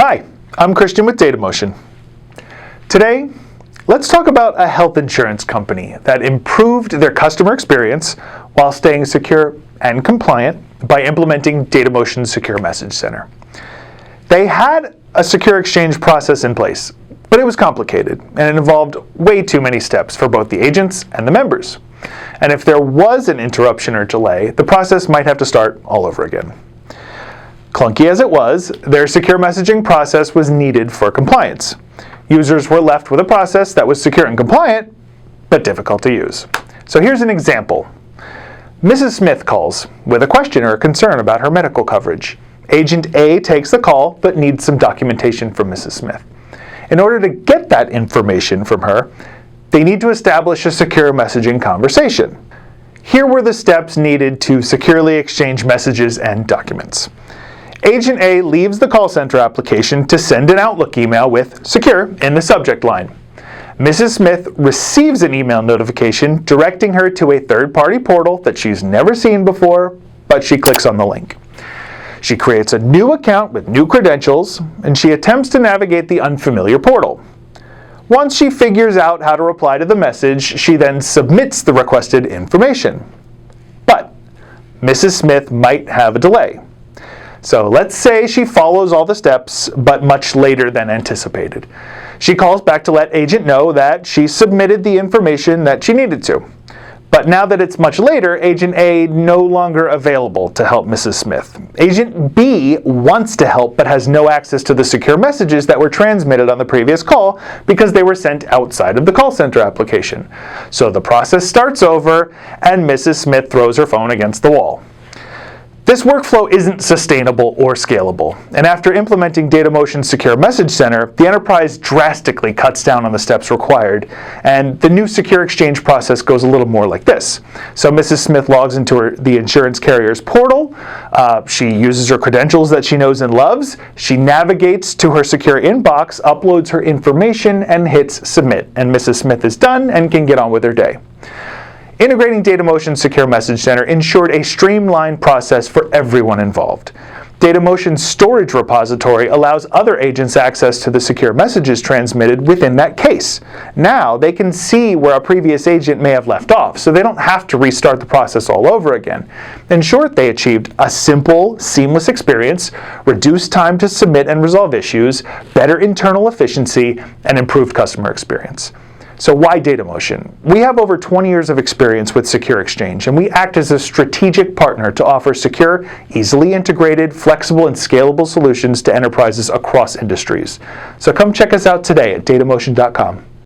Hi, I'm Christian with DataMotion. Today, let's talk about a health insurance company that improved their customer experience while staying secure and compliant by implementing DataMotion's Secure Message Center. They had a secure exchange process in place, but it was complicated and it involved way too many steps for both the agents and the members. And if there was an interruption or delay, the process might have to start all over again. Clunky as it was, their secure messaging process was needed for compliance. Users were left with a process that was secure and compliant, but difficult to use. So here's an example. Mrs. Smith calls with a question or a concern about her medical coverage. Agent A takes the call, but needs some documentation from Mrs. Smith. In order to get that information from her, they need to establish a secure messaging conversation. Here were the steps needed to securely exchange messages and documents. Agent A leaves the call center application to send an Outlook email with "secure" in the subject line. Mrs. Smith receives an email notification directing her to a third-party portal that she's never seen before, but she clicks on the link. She creates a new account with new credentials, and she attempts to navigate the unfamiliar portal. Once she figures out how to reply to the message, she then submits the requested information. But Mrs. Smith might have a delay. So let's say she follows all the steps, but much later than anticipated. She calls back to let agent know that she submitted the information that she needed to. But now that it's much later, agent A no longer available to help Mrs. Smith. Agent B wants to help but has no access to the secure messages that were transmitted on the previous call because they were sent outside of the call center application. So the process starts over and Mrs. Smith throws her phone against the wall. This workflow isn't sustainable or scalable, and after implementing DataMotion's Secure Message Center, the enterprise drastically cuts down on the steps required, and the new secure exchange process goes a little more like this. So Mrs. Smith logs into the insurance carrier's portal, she uses her credentials that she knows and loves, she navigates to her secure inbox, uploads her information, and hits submit, and Mrs. Smith is done and can get on with her day. Integrating DataMotion's Secure Message Center ensured a streamlined process for everyone involved. DataMotion's storage repository allows other agents access to the secure messages transmitted within that case. Now they can see where a previous agent may have left off, so they don't have to restart the process all over again. In short, they achieved a simple, seamless experience, reduced time to submit and resolve issues, better internal efficiency, and improved customer experience. So why DataMotion? We have over 20 years of experience with Secure Exchange, and we act as a strategic partner to offer secure, easily integrated, flexible, and scalable solutions to enterprises across industries. So come check us out today at datamotion.com.